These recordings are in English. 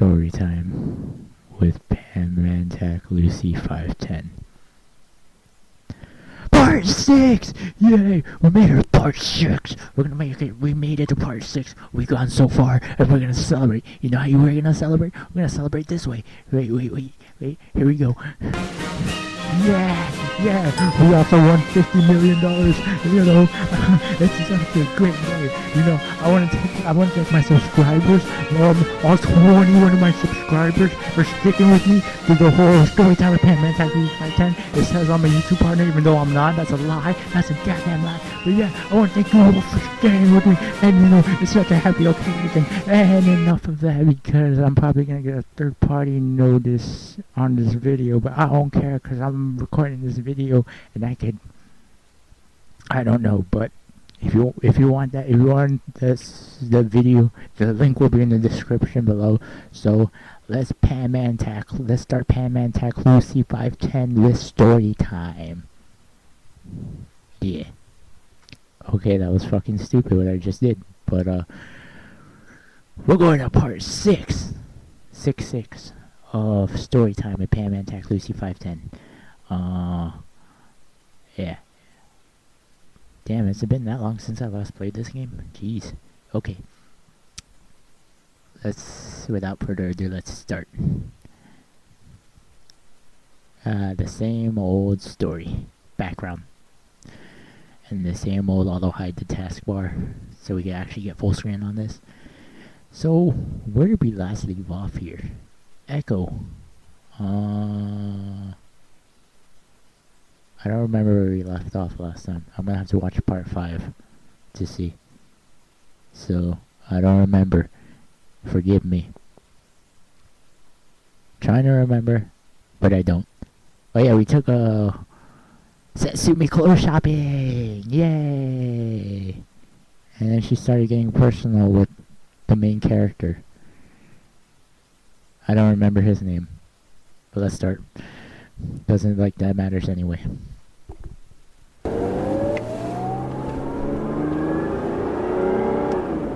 Storytime with PanManTactLuci510. Part 6! Yay! We made it to part 6! We're gonna make it, we made it to part 6. We've gone so far, and we're gonna celebrate. You know how we're gonna celebrate? We're gonna celebrate this way. Wait, here we go. Yeah, we also won $50 million, you know. It's such a great day, you know. I want to thank my subscribers, all 21 of my subscribers for sticking with me through the whole Storytime with PanManTactLuci510. It says I'm a YouTube partner, even though I'm not. That's a lie, that's a goddamn lie. But yeah, I want to thank you all for staying with me, and you know, it's such a happy occasion. And enough of that, because I'm probably gonna get a third-party notice on this video, but I don't care, because I'm recording this video, and I don't know, but if you want that, if you want the video, the link will be in the description below. So let's start PanManTactLuci510 with Storytime. Yeah. Okay, that was fucking stupid what I just did, but we're going to part 6 of Storytime with PanManTactLuci510. Yeah. Damn, it's been that long since I last played this game? Jeez. Okay. Without further ado, let's start. The same old story. Background. And the same old auto hide the taskbar, so we can actually get full screen on this. So, where did we last leave off here? Echo. I don't remember where we left off last time. I'm gonna have to watch part 5 to see. So, I don't remember. Forgive me. Trying to remember, but I don't. Oh yeah, we took a Setsumi clothes shopping! Yay! And then she started getting personal with the main character. I don't remember his name. But let's start. Doesn't like that matters anyway.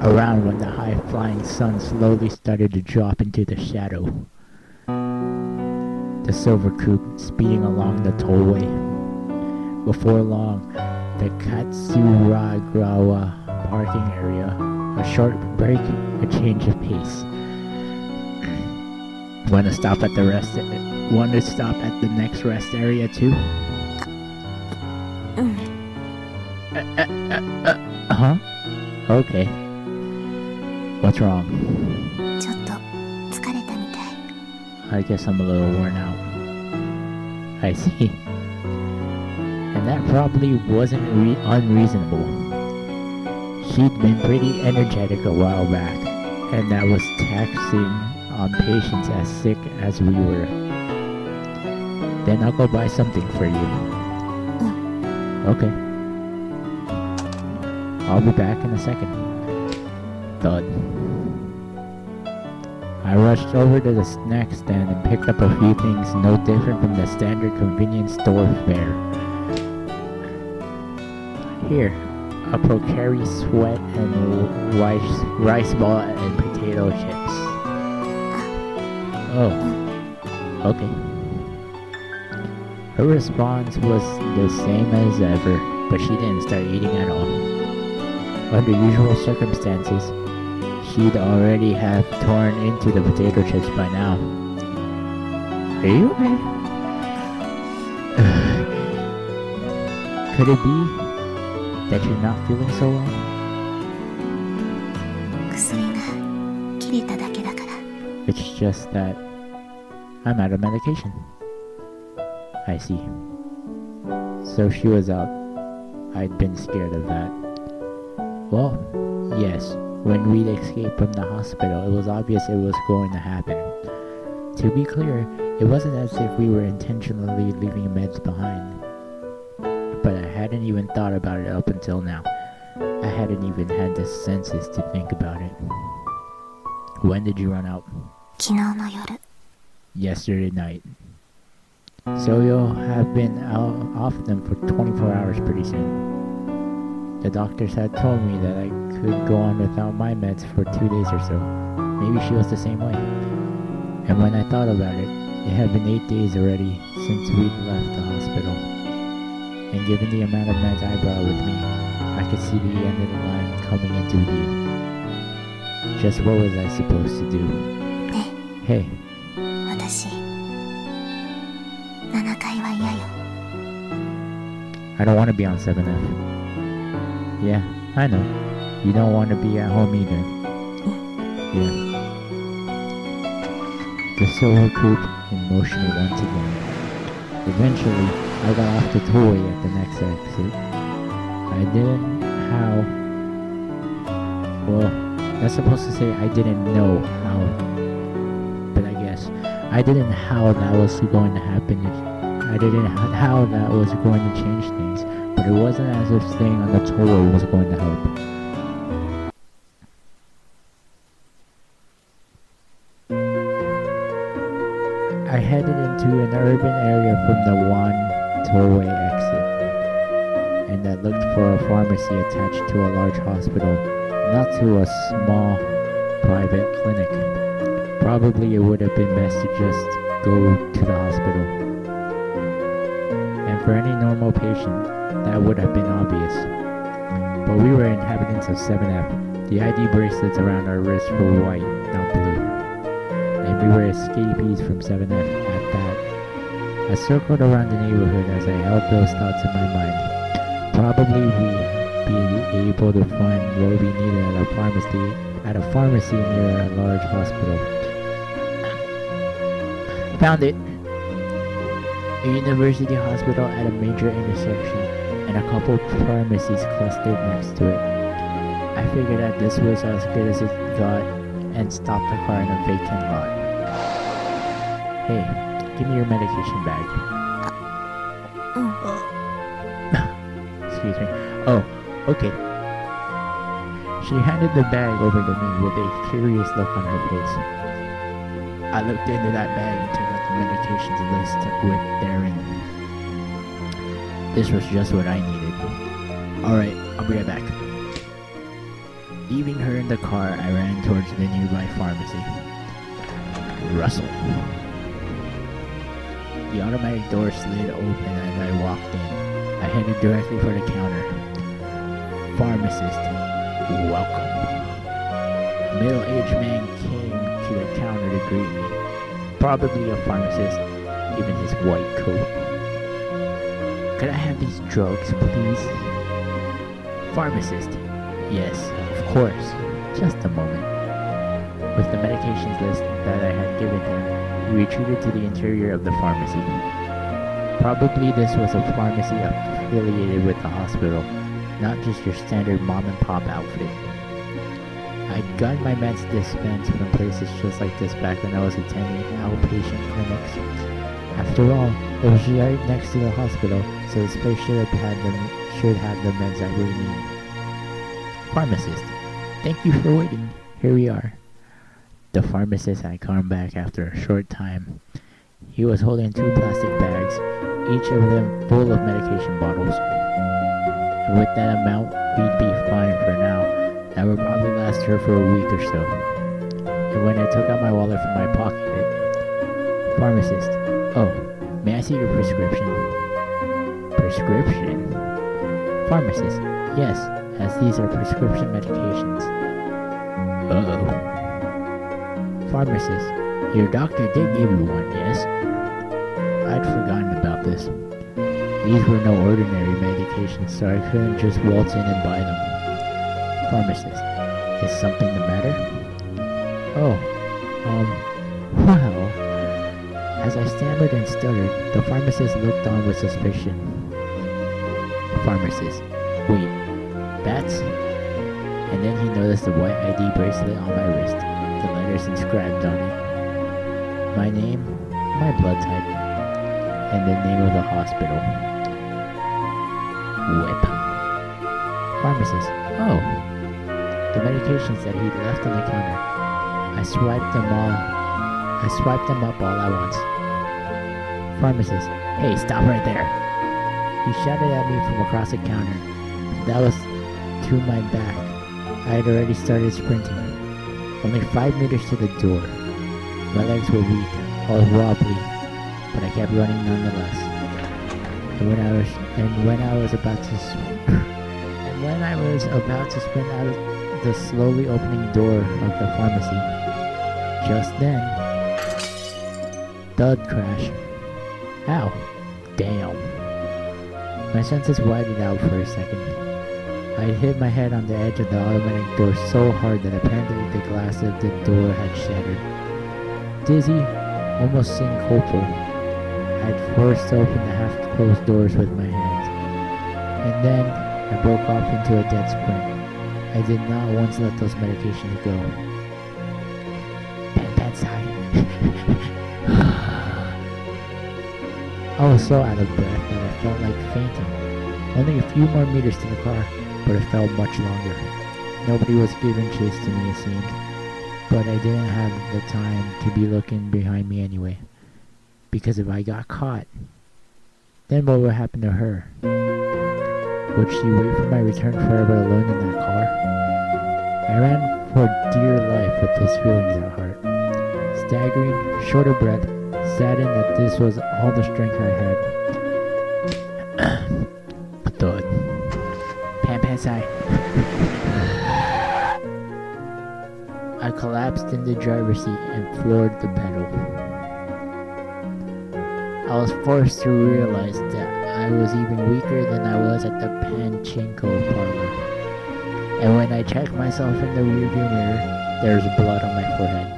Around when the high-flying sun slowly started to drop into the shadow, the silver coupe speeding along the tollway. Before long, the Katsuragawa parking area, a short break, a change of pace. Want to stop at the next rest area too? Huh? Okay. What's wrong? I guess I'm a little worn out. I see. And that probably wasn't unreasonable. She'd been pretty energetic a while back, and that was taxing on patients as sick as we were. Then I'll go buy something for you. Okay. I'll be back in a second. Thud. I rushed over to the snack stand and picked up a few things no different from the standard convenience store fare. Here, a Procari sweat and rice ball and potato chips. Oh, okay. Her response was the same as ever, but she didn't start eating at all. Under usual circumstances, she'd already have torn into the potato chips by now. Are you okay? Could it be that you're not feeling so well? It's just that I'm out of medication. I see. So she was out. I'd been scared of that. Well, yes, when we'd escaped from the hospital, it was obvious it was going to happen. To be clear, it wasn't as if we were intentionally leaving meds behind. But I hadn't even thought about it up until now. I hadn't even had the senses to think about it. When did you run out? Yesterday night. So you'll have been off them for 24 hours pretty soon. The doctors had told me that I could go on without my meds for 2 days or so. Maybe she was the same way. And when I thought about it, it had been 8 days already since we'd left the hospital. And given the amount of meds I brought with me, I could see the end of the line coming into view. Just what was I supposed to do? ね Hey, え、私7階は嫌よ。 I don't want to be on 7F. Yeah, I know. You don't want to be at home either. Yeah. The silver coupe in motion once again. Eventually, I got off the tollway at the next exit. I didn't how... Well, that's supposed to say I didn't know how. But I guess I didn't know how that was going to happen. I didn't know how that was going to change things. But it wasn't as if staying on the tollway was going to help. I headed into an urban area from the one tollway exit, and I looked for a pharmacy attached to a large hospital, not to a small private clinic. Probably it would have been best to just go to the hospital. And for any normal patient, that would have been obvious. But we were inhabitants of 7F. The ID bracelets around our wrists were white, not blue. And we were escapees from 7F at that. I circled around the neighborhood as I held those thoughts in my mind. Probably we'd be able to find what we needed at a pharmacy near a large hospital. Found it! A university hospital at a major intersection, and a couple pharmacies clustered next to it. I figured that this was as good as it got and stopped the car in a vacant lot. Hey, give me your medication bag. Excuse me. Oh, okay. She handed the bag over to me with a curious look on her face. I looked into that bag and took out the medications list with therein. This was just what I needed. Alright, I'll be right back. Leaving her in the car, I ran towards the nearby pharmacy. Rustle. The automatic door slid open as I walked in. I headed directly for the counter. Pharmacist, welcome. A middle-aged man came to the counter to greet me. Probably a pharmacist, given his white coat. Could I have these drugs, please? Pharmacist, yes, of course. Just a moment. With the medications list that I had given him, he retreated to the interior of the pharmacy. Probably this was a pharmacy affiliated with the hospital, not just your standard mom-and-pop outfit. I'd gotten my meds dispensed from places just like this back when I was attending outpatient clinics. After all, it was right next to the hospital, so this place should have the meds I really need. Pharmacist, thank you for waiting. Here we are. The pharmacist had come back after a short time. He was holding 2 plastic bags, each of them full of medication bottles. And with that amount, we'd be fine for now. That would probably last her for a week or so. And when I took out my wallet from my pocket, pharmacist, oh, may I see your prescription? Prescription? Pharmacist, yes, as these are prescription medications. Uh-oh. Pharmacist, your doctor did give you one, yes? I'd forgotten about this. These were no ordinary medications, so I couldn't just waltz in and buy them. Pharmacist, is something the matter? Oh, well... As I stammered and stuttered, the pharmacist looked on with suspicion. Pharmacist, wait, bats? And then he noticed the white ID bracelet on my wrist, the letters inscribed on it. My name, my blood type, and the name of the hospital. Whip. Pharmacist, oh, the medications that he'd left on the counter. I swiped them up all at once. Pharmacist, hey, stop right there. He shouted at me from across the counter. That was to my back. I had already started sprinting. Only 5 meters to the door. My legs were weak, I was wobbly, but I kept running nonetheless. And when I was about to sprint out of the slowly opening door of the pharmacy, just then, thud crash. Ow. Damn. My senses widened out for a second. I had hit my head on the edge of the automatic door so hard that apparently the glass of the door had shattered. Dizzy, almost syncopal, I had forced open the half-closed doors with my hands. And then I broke off into a dead sprint. I did not once let those medications go. PanManTactLuci. I was so out of breath that I felt like fainting. Only a few more meters to the car, but it felt much longer. Nobody was giving chase to me, it seemed, but I didn't have the time to be looking behind me anyway. Because if I got caught, then what would happen to her? Would she wait for my return forever alone in that car? I ran for dear life with those feelings at heart. Staggering, short of breath, saddened that this was all the strength I had. A thud. PanManTactLuci. I collapsed in the driver's seat and floored the pedal. I was forced to realize that I was even weaker than I was at the pachinko parlor. And when I checked myself in the rearview mirror, there was blood on my forehead.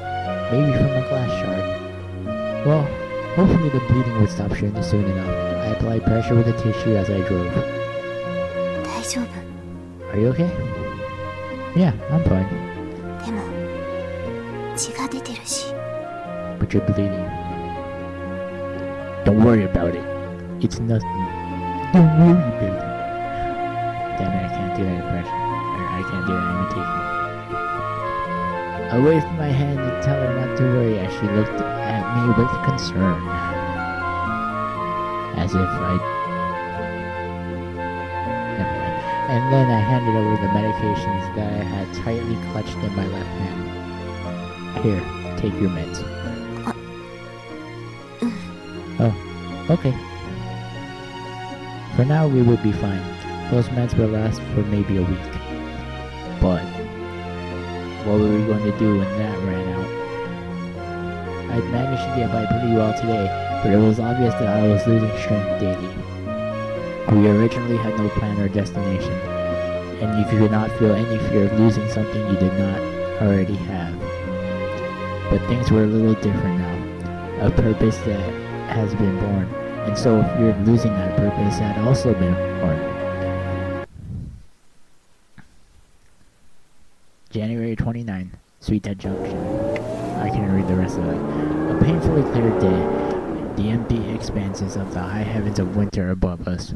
Maybe from a glass shard. Well, hopefully the bleeding would stop soon enough. I applied pressure with a tissue as I drove. 大丈夫。 Are you okay? Yeah, I'm fine. でも血が出てるし。 But you're bleeding. Don't worry about it. It's nothing. Don't worry about it. Damn it, I can't do that impression. Or I can't do that imitation. I waved my hand to tell her not to worry as she looked at me with concern. As if I... Never mind. And then I handed over the medications that I had tightly clutched in my left hand. Here, take your meds. Oh, okay. For now, we would be fine. Those meds will last for maybe a week. But what were we going to do when that ran out? I'd managed to get by pretty well today, but it was obvious that I was losing strength daily. We originally had no plan or destination, and you could not feel any fear of losing something you did not already have. But things were a little different now. A purpose that has been born, and so if fear of losing that purpose had also been born. January 29, Sweethead Junction. I can't read the rest of it. A painfully clear day, the empty expanses of the high heavens of winter above us.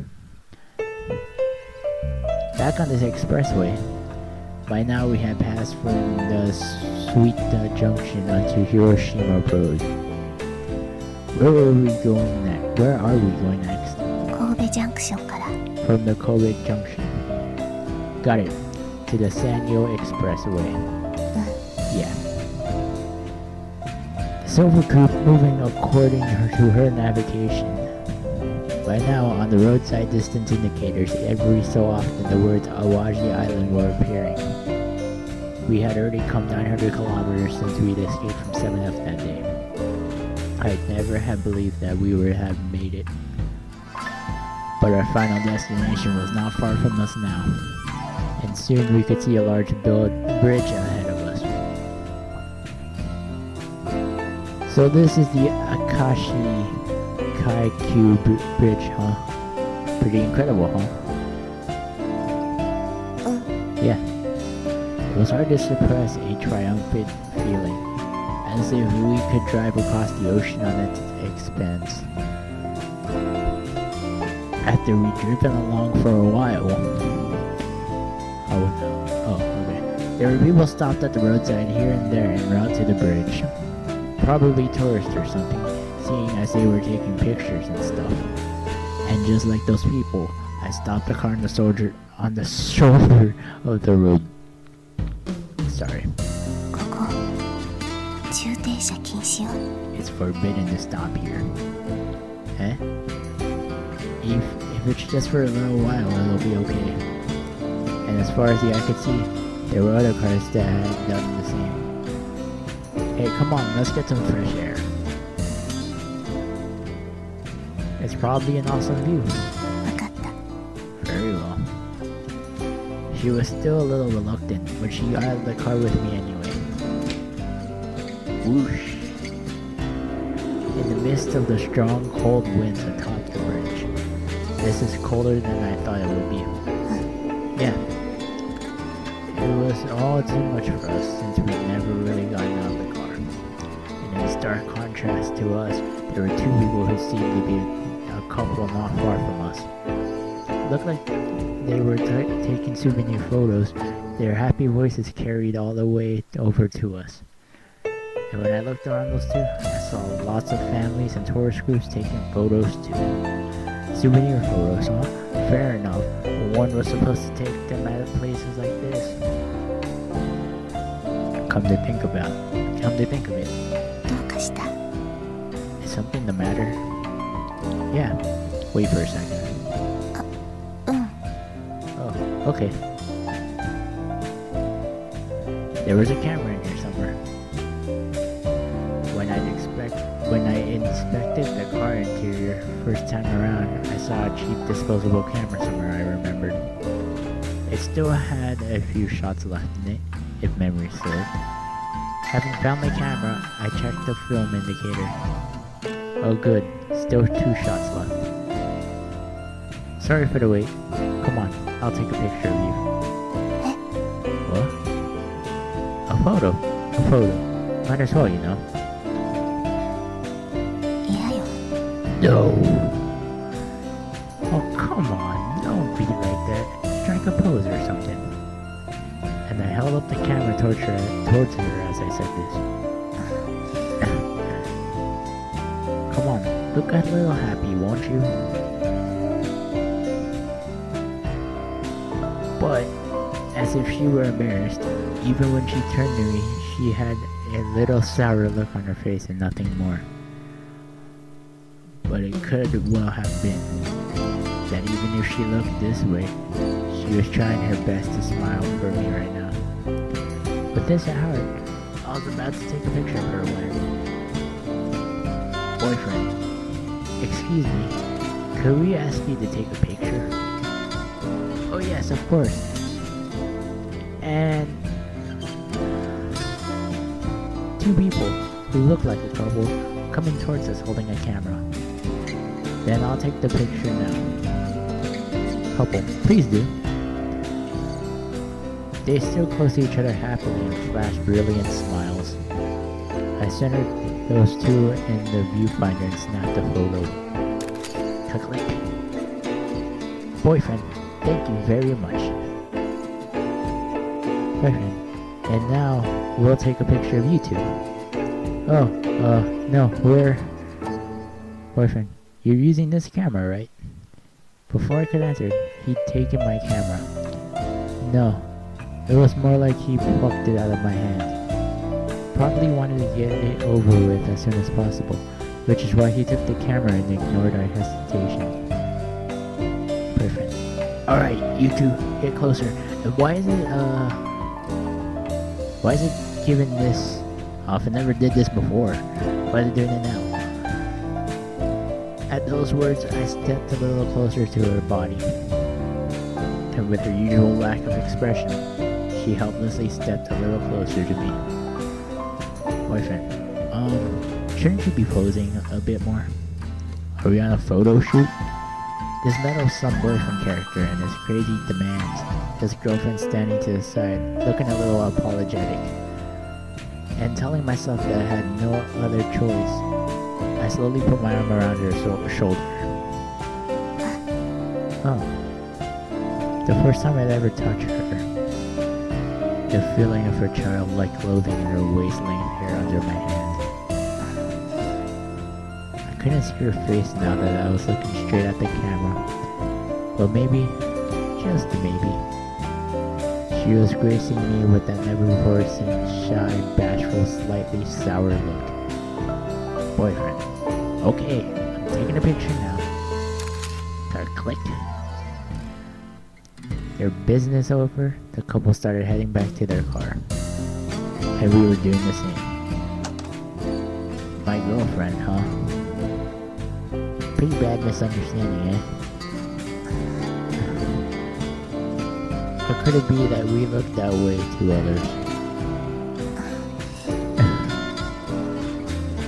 Back on this expressway. By now we had passed from the Suita Junction onto Hiroshima Road. Where are we going next? 神戸ジャンクションから。 From the Kobe Junction. Got it. To the Sanyo Expressway. Yeah. Silver Coupe moving according to her navigation. By now, on the roadside distance indicators, every so often the words Awaji Island were appearing. We had already come 900 kilometers since we'd escaped from 7F that day. I'd never have believed that we would have made it. But our final destination was not far from us now, and soon we could see a large bridge ahead of us. So this is the Akashi Kaiku Bridge, huh? Pretty incredible, huh? Yeah. It was hard to suppress a triumphant feeling, as if we could drive across the ocean on its expanse. After we'd driven along for a while... okay. There were people stopped at the roadside here and there en route to the bridge. Probably tourists or something, seeing as they were taking pictures and stuff. And just like those people, I stopped the car on the shoulder of the road. Sorry. ここ、駐停車禁止よ。 It's forbidden to stop here. Eh? If it's just for a little while, it'll be okay. And as far as the eye could see, there were other cars that had done the same. Hey, come on, let's get some fresh air. It's probably an awesome view. 分かった。 Very well. She was still a little reluctant, but she got out of the car with me anyway. Whoosh. In the midst of the strong, cold winds atop the bridge. This is colder than I thought it would be. Yeah. It was all too much for us since we'd never really gotten out of the car. And in stark contrast to us, there were two people who seemed to be a couple not far from us. Looked like they were taking souvenir photos. Their happy voices carried all the way over to us. And when I looked around those two, I saw lots of families and tourist groups taking photos too. Souvenir photos, huh? Fair enough. One was supposed to take them at places like this. Come to think of it. どうかした？ Is something the matter? Yeah. Wait for a second. うん。 Oh, okay. There was a camera in here somewhere. When I inspected the car interior first time around, I saw a cheap disposable camera somewhere, I remembered. It still had a few shots left in it, if memory served. Having found the camera, I checked the film indicator. Oh good, still 2 shots left. Sorry for the wait. Come on, I'll take a picture of you. What? A photo. Might as well, you know. 嫌よ。 No. Oh, come on. Don't be like that. Strike a pose or something. And I held up the camera towards her as I said this. Come on, look a little happy, won't you? But, as if she were embarrassed, even when she turned to me, she had a little sour look on her face and nothing more. But it could well have been that even if she looked this way, she was trying her best to smile for me right now. With this at heart, I was about to take a picture of her when... Boyfriend, excuse me, could we ask you to take a picture? Oh yes, of course. And... 2 people who look like a couple coming towards us holding a camera. Then I'll take the picture now. Couple, please do. They still close to each other happily and flash brilliant smiles. I centered those 2 in the viewfinder and snapped a photo. Click. Boyfriend, thank you very much. Boyfriend, and now we'll take a picture of you 2. Oh, no, we're... Boyfriend, you're using this camera, right? Before I could answer, he'd taken my camera. No, it was more like he plucked it out of my hand. Probably wanted to get it over with as soon as possible, which is why he took the camera and ignored our hesitation. Perfect. Alright, you 2, get closer. And why is it given this... I've never did this before. Why is it doing it now? At those words, I stepped a little closer to her body. And with her usual lack of expression, she helplessly stepped a little closer to me. Boyfriend, shouldn't you be posing a bit more? Are we on a photo shoot? This meddles some boyfriend character and his crazy demands, his girlfriend standing to the side, looking a little apologetic. And telling myself that I had no other choice, I slowly put my arm around her shoulder. Oh. The first time I'd ever touched her. The feeling of her childlike clothing and her waist-length hair under my hand. I couldn't see her face now that I was looking straight at the camera. But maybe, just maybe, She was gracing me with that never-before-seen, shy, bashful, slightly sour look. Boyfriend. Okay, I'm taking a picture now. Click. Their business over, the couple started heading back to their car. And we were doing the same. My girlfriend, huh? Pretty bad misunderstanding, eh? Or could it be that we look that way to others?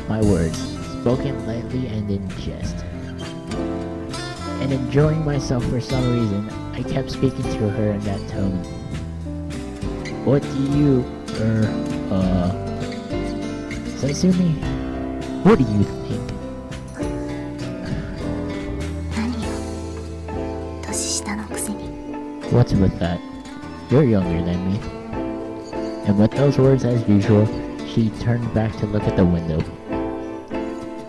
My words, spoken lightly and in jest. And enjoying myself for some reason, I kept speaking to her in that tone. What do you, Satsumi, what do you think? 何よ、年下のくせに。 What's with that? You're younger than me. And with those words, as usual, she turned back to look at the window.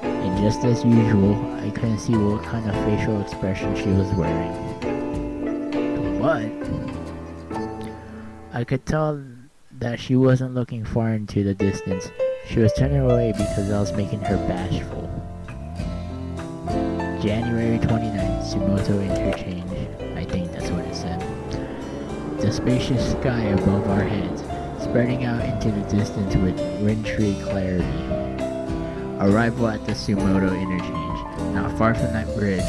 And just as usual, I couldn't see what kind of facial expression she was wearing. But I could tell that she wasn't looking far into the distance. She was turning away because I was making her bashful. January 29th, Sumoto Interchange. I think that's what it said. The spacious sky above our heads, spreading out into the distance with wintry clarity. Arrival at the Sumoto Interchange, not far from that bridge,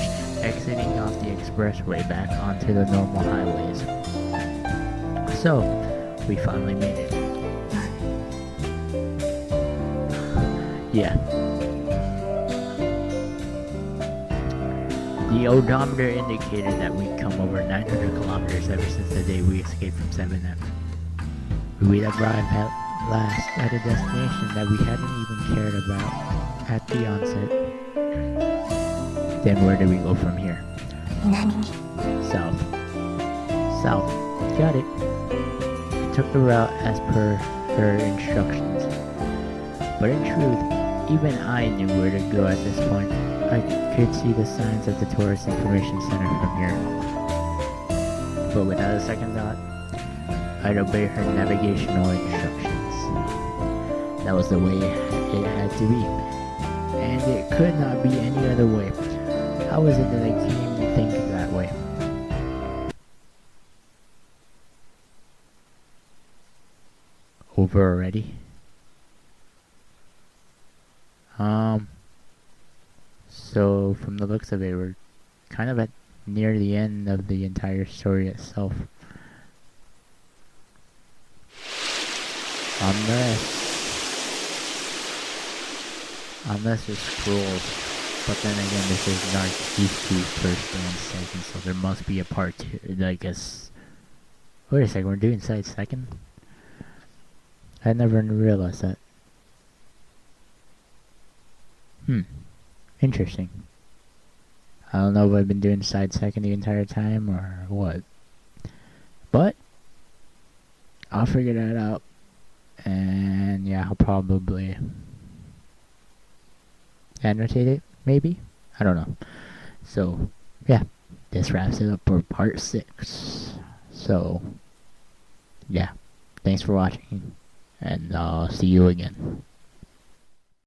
exiting off the expressway back onto the normal highways. So, we finally made it. Yeah. The odometer indicated that we'd come over 900 kilometers ever since the day we escaped from 7M. We'd arrived at last at a destination that we hadn't even cared about at the onset. Then where do we go from here? 何に。 South. South. Got it. I took the route as per her instructions. But in truth, even I knew where to go at this point. I could see the signs of the Tourist Information Center from here. But without a second thought, I'd obey her navigational instructions. That was the way it had to be. And it could not be any other way. How is it that I came to think that way? Over already? So from the looks of it, we're kind of at near the end of the entire story itself. Unless it scrolls. But then again, this is Narcissu first and second, so there must be a part 2, I guess. Wait a second, we're doing side second? I never realized that. Interesting. I don't know if I've been doing side second the entire time or what. But I'll figure that out. And yeah, I'll probably annotate it, maybe? I don't know. So yeah, this wraps it up for part 6. So yeah, thanks for watching, and I'll see you again.